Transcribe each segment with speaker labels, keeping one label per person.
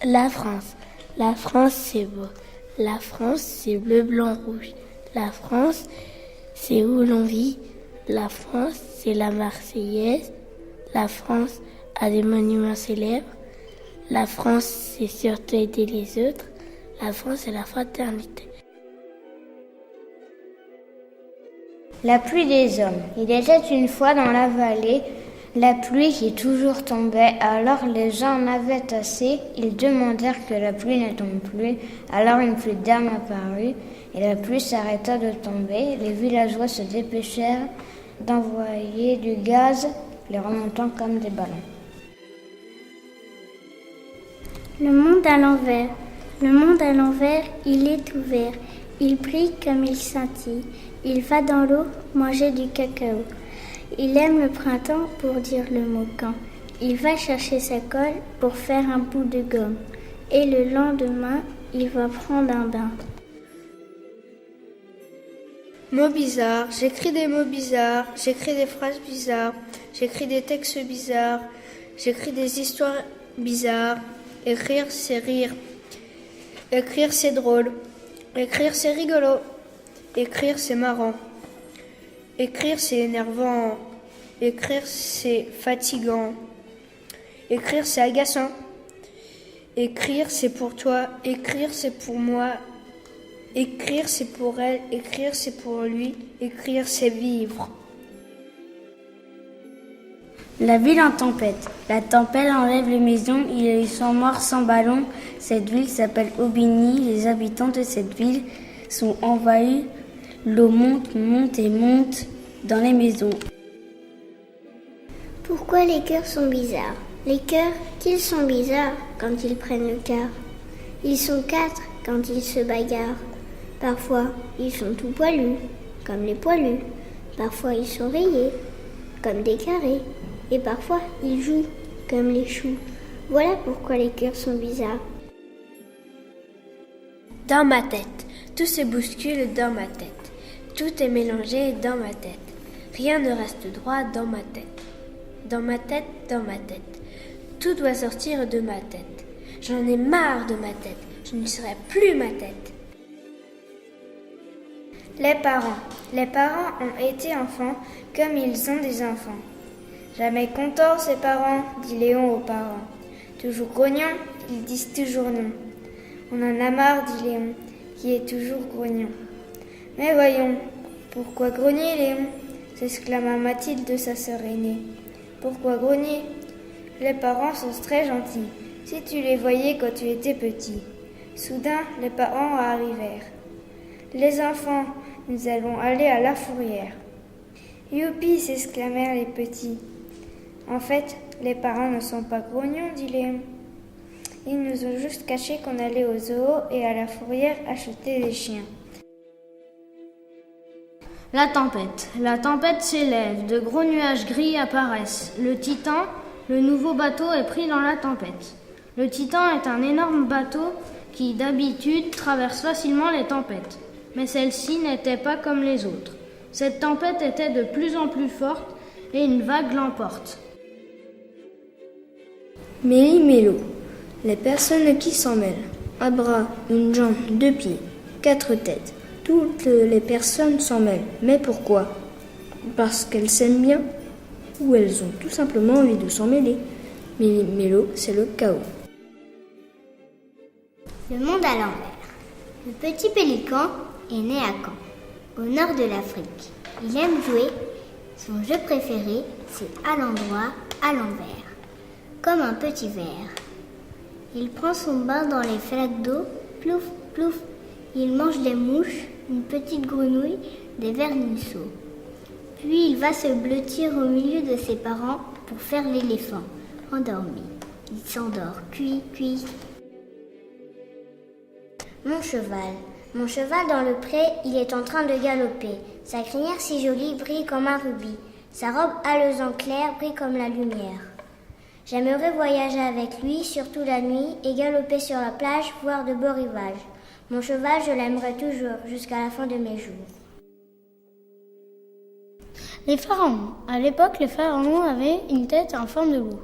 Speaker 1: La France. La France, c'est beau. La France, c'est bleu, blanc, rouge. La France, c'est où l'on vit. La France, c'est la Marseillaise. La France a des monuments célèbres. La France, c'est surtout aider les autres. La France, c'est la fraternité.
Speaker 2: La pluie des hommes. Il était une fois dans la vallée la pluie qui toujours tombait. Alors les gens en avaient assez. Ils demandèrent que la pluie ne tombe plus. Alors une pluie d'âmes apparut et la pluie s'arrêta de tomber. Les villageois se dépêchèrent d'envoyer du gaz, les remontant comme des ballons.
Speaker 3: Le monde à l'envers. Le monde à l'envers, il est ouvert. Il brille comme il scintille. Il va dans l'eau manger du cacao. Il aime le printemps pour dire le mot quand. Il va chercher sa colle pour faire un bout de gomme. Et le lendemain, il va prendre un bain.
Speaker 4: Mots bizarres, j'écris des mots bizarres, j'écris des phrases bizarres, j'écris des textes bizarres, j'écris des histoires bizarres. Écrire, c'est rire. Écrire, c'est drôle. Écrire, c'est rigolo. Écrire, c'est marrant. Écrire, c'est énervant. Écrire, c'est fatigant. Écrire, c'est agaçant. Écrire, c'est pour toi. Écrire, c'est pour moi. Écrire, c'est pour elle. Écrire, c'est pour lui. Écrire, c'est vivre.
Speaker 2: La ville en tempête. La tempête enlève les maisons, ils sont morts sans ballon. Cette ville s'appelle Aubigny. Les habitants de cette ville sont envahis. L'eau monte, monte et monte dans les maisons.
Speaker 3: Pourquoi les cœurs sont bizarres? Les cœurs, qu'ils sont bizarres quand ils prennent le cœur. Ils sont 4 quand ils se bagarrent. Parfois, ils sont tout poilus, comme les poilus. Parfois, ils sont rayés, comme des carrés. Et parfois, ils jouent, comme les choux. Voilà pourquoi les cœurs sont bizarres.
Speaker 1: Dans ma tête, tout se bouscule dans ma tête. Tout est mélangé dans ma tête. Rien ne reste droit dans ma tête. Dans ma tête, dans ma tête. Tout doit sortir de ma tête. J'en ai marre de ma tête. Je ne serai plus ma tête.
Speaker 4: Les parents. Les parents ont été enfants comme ils ont des enfants. Jamais contents ces parents, dit Léon aux parents. Toujours grognons, ils disent toujours non. On en a marre, dit Léon, qui est toujours grognon. Mais voyons, pourquoi grogner, Léon? S'exclama Mathilde de sa sœur aînée. Pourquoi grogner? Les parents sont très gentils, si tu les voyais quand tu étais petit. Soudain, les parents arrivèrent. Les enfants, nous allons aller à la fourrière. Youpi, s'exclamèrent les petits. En fait, les parents ne sont pas grognons, dit Léon. Ils nous ont juste caché qu'on allait au zoo et à la fourrière acheter des chiens.
Speaker 2: La tempête. La tempête s'élève, de gros nuages gris apparaissent. Le Titan, le nouveau bateau, est pris dans la tempête. Le Titan est un énorme bateau qui, d'habitude, traverse facilement les tempêtes. Mais celle-ci n'était pas comme les autres. Cette tempête était de plus en plus forte et une vague l'emporte.
Speaker 5: Méli-mélo, les personnes qui s'en mêlent. Un bras, une jambe, 2 pieds, 4 têtes. Toutes les personnes s'en mêlent. Mais pourquoi? Parce qu'elles s'aiment bien? Ou elles ont tout simplement envie de s'en mêler? Méli-mélo, c'est le chaos.
Speaker 3: Le monde à l'envers. Le petit pélican est né à Caen, au nord de l'Afrique. Il aime jouer. Son jeu préféré, c'est à l'endroit, à l'envers, comme un petit verre. Il prend son bain dans les flaques d'eau, plouf, plouf. Il mange des mouches, une petite grenouille, des vermisseaux. Puis il va se blottir au milieu de ses parents pour faire l'éléphant, endormi. Il s'endort, cuit, cuit. Mon cheval dans le pré, il est en train de galoper. Sa crinière si jolie brille comme un rubis. Sa robe haleusant claire brille comme la lumière. J'aimerais voyager avec lui, surtout la nuit, et galoper sur la plage, voir de beaux rivages. Mon cheval, je l'aimerai toujours, jusqu'à la fin de mes jours.
Speaker 6: Les pharaons. À l'époque, les pharaons avaient une tête en forme de loup.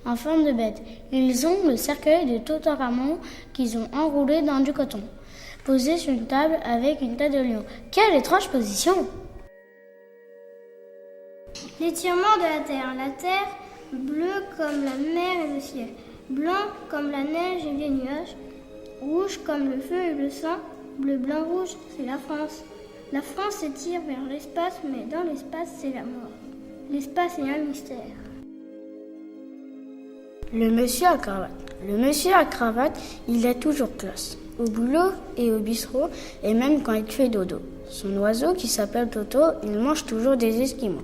Speaker 3: en forme de bête. Ils ont le cercueil de Toutankhamon qu'ils ont enroulé dans du coton, posé sur une table avec une tête de lion. Quelle étrange position! L'étirement de la terre bleue comme la mer et le ciel, blanc comme la neige et les nuages, rouge comme le feu et le sang, bleu, blanc, rouge, c'est la France. La France s'étire vers l'espace, mais dans l'espace, c'est la mort. L'espace est un mystère. Le monsieur à cravate. Le monsieur à cravate, il est toujours classe. Au boulot et au bistrot, et même quand il fait dodo. Son oiseau, qui s'appelle Toto, il mange toujours des esquimaux.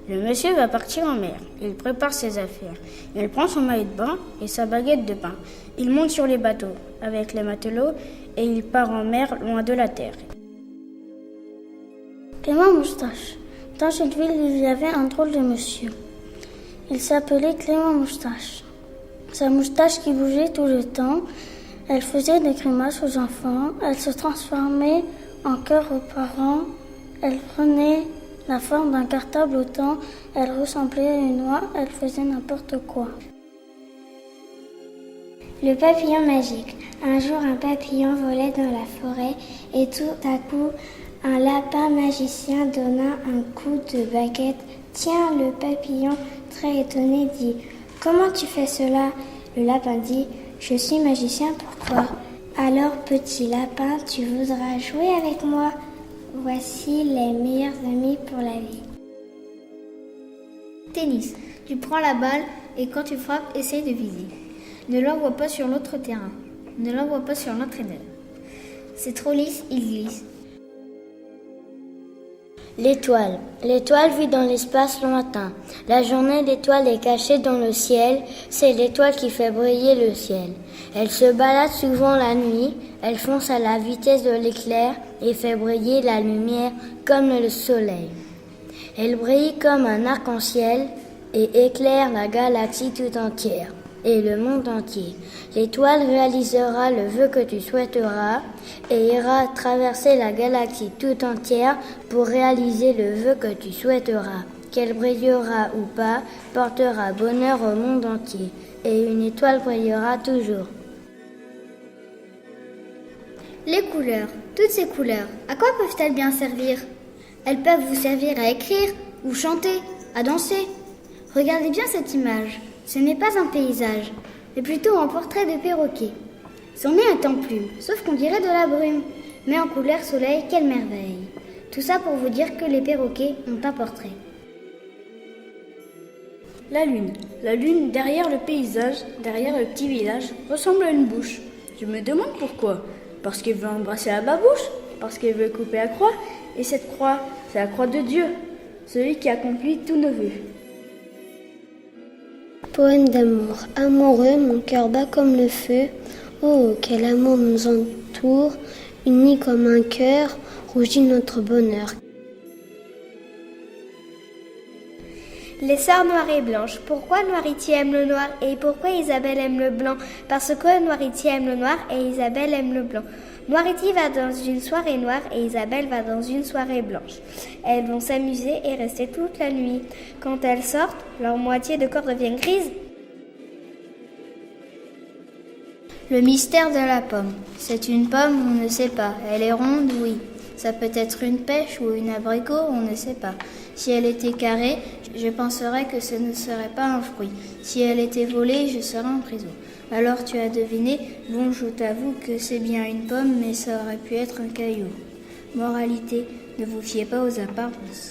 Speaker 3: Le monsieur va partir en mer. Il prépare ses affaires. Il prend son maillot de bain et sa baguette de pain. Il monte sur les bateaux avec les matelots et il part en mer loin de la terre. Clément Moustache. Dans cette ville, il y avait un drôle de monsieur. Il s'appelait Clément Moustache. Sa moustache qui bougeait tout le temps, elle faisait des grimaces aux enfants, elle se transformait en cœur aux parents, elle prenait la forme d'un cartable au temps, elle ressemblait à une oie, elle faisait n'importe quoi.
Speaker 2: Le papillon magique. Un jour, un papillon volait dans la forêt et tout à coup, un lapin magicien donna un coup de baguette. Tiens, le papillon, très étonné, dit « Comment tu fais cela ?» Le lapin dit « Je suis magicien, pourquoi ?»« Alors, petit lapin, tu voudras jouer avec moi ? Voici les meilleurs amis pour la vie. »
Speaker 3: Tennis. Tu prends la balle et quand tu frappes, essaye de viser. Ne l'envoie pas sur l'autre terrain. Ne l'envoie pas sur l'entraîneur. C'est trop lisse, il glisse. L'étoile. L'étoile vit dans l'espace lointain. La journée, l'étoile est cachée dans le ciel. C'est l'étoile qui fait briller le ciel. Elle se balade souvent la nuit. Elle fonce à la vitesse de l'éclair et fait briller la lumière comme le soleil. Elle brille comme un arc-en-ciel et éclaire la galaxie tout entière et le monde entier. L'étoile réalisera le vœu que tu souhaiteras et ira traverser la galaxie tout entière pour réaliser le vœu que tu souhaiteras. Qu'elle brillera ou pas, portera bonheur au monde entier et une étoile brillera toujours. Les couleurs, toutes ces couleurs, à quoi peuvent-elles bien servir ? Elles peuvent vous servir à écrire ou chanter, à danser. Regardez bien cette image. Ce n'est pas un paysage, mais plutôt un portrait de perroquet. Son nez est en plume, sauf qu'on dirait de la brume, mais en couleur soleil, quelle merveille. Tout ça pour vous dire que les perroquets ont un portrait. La lune, derrière le paysage, derrière le petit village, ressemble à une bouche. Je me demande pourquoi. Parce qu'elle veut embrasser la babouche, parce qu'elle veut couper la croix, et cette croix, c'est la croix de Dieu, celui qui accomplit tous nos vœux.
Speaker 2: Poème d'amour. Amoureux, mon cœur bat comme le feu. Oh, quel amour nous entoure, unis comme un cœur, rougit notre bonheur.
Speaker 4: Les sœurs noires et blanches. Pourquoi Noiritier aime le noir et pourquoi Isabelle aime le blanc? Parce que Noiritier aime le noir et Isabelle aime le blanc. Noiritier va dans une soirée noire et Isabelle va dans une soirée blanche. Elles vont s'amuser et rester toute la nuit. Quand elles sortent, leur moitié de corps devient grise. Le mystère de la pomme. C'est une pomme, on ne sait pas. Elle est ronde, oui. Ça peut être une pêche ou une abricot, on ne sait pas. Si elle était carrée, je penserais que ce ne serait pas un fruit. Si elle était volée, je serais en prison. Alors tu as deviné, bon, je t'avoue que c'est bien une pomme, mais ça aurait pu être un caillou. Moralité, ne vous fiez pas aux apparences.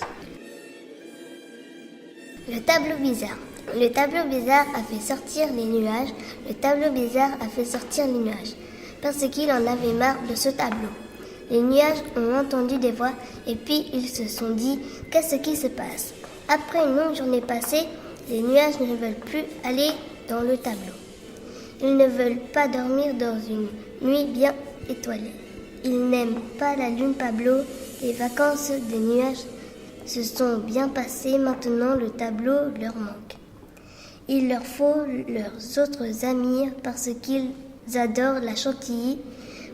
Speaker 3: Le tableau bizarre. Le tableau bizarre a fait sortir les nuages. Le tableau bizarre a fait sortir les nuages. Parce qu'il en avait marre de ce tableau. Les nuages ont entendu des voix et puis ils se sont dit « Qu'est-ce qui se passe ?» Après une longue journée passée, les nuages ne veulent plus aller dans le tableau. Ils ne veulent pas dormir dans une nuit bien étoilée. Ils n'aiment pas la lune Pablo. Les vacances des nuages se sont bien passées. Maintenant, le tableau leur manque. Il leur faut leurs autres amis parce qu'ils adorent la chantilly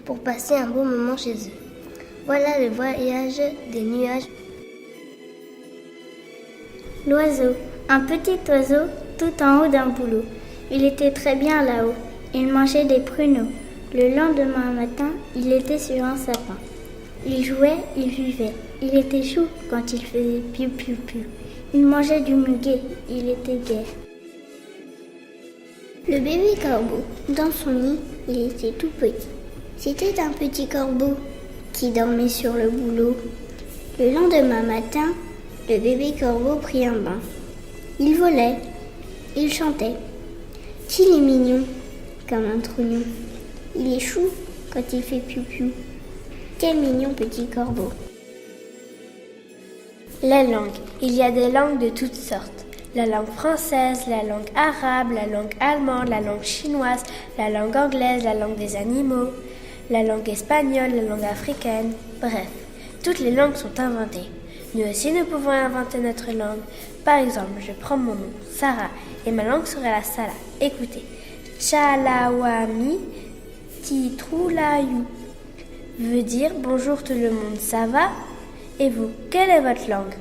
Speaker 3: pour passer un beau moment chez eux. Voilà le voyage des nuages. L'oiseau, un petit oiseau tout en haut d'un bouleau. Il était très bien là-haut. Il mangeait des pruneaux. Le lendemain matin, il était sur un sapin. Il jouait, il vivait. Il était chou quand il faisait piou piou piou. Il mangeait du muguet. Il était gai. Le bébé corbeau, dans son nid, il était tout petit. C'était un petit corbeau qui dormait sur le bouleau. Le lendemain matin, le bébé corbeau prit un bain. Il volait, il chantait. Qu'il est mignon, comme un trognon. Il est chou quand il fait piou-piou. Quel mignon petit corbeau.
Speaker 1: Les langues. Il y a des langues de toutes sortes. La langue française, la langue arabe, la langue allemande, la langue chinoise, la langue anglaise, la langue des animaux, la langue espagnole, la langue africaine. Bref, toutes les langues sont inventées. Nous aussi, nous pouvons inventer notre langue. Par exemple, je prends mon nom, Sarah, et ma langue serait la Sala. Écoutez. Tchalawami Titroulayu veut dire bonjour tout le monde, ça va? Et vous, quelle est votre langue?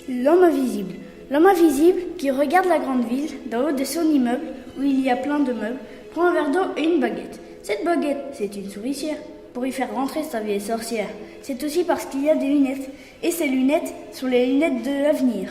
Speaker 6: L'homme invisible. L'homme invisible qui regarde la grande ville d'en haut de son immeuble où il y a plein de meubles, prend un verre d'eau et une baguette. Cette baguette, c'est une souricière pour y faire rentrer sa vieille sorcière. C'est aussi parce qu'il y a des lunettes et ces lunettes sont les lunettes de l'avenir.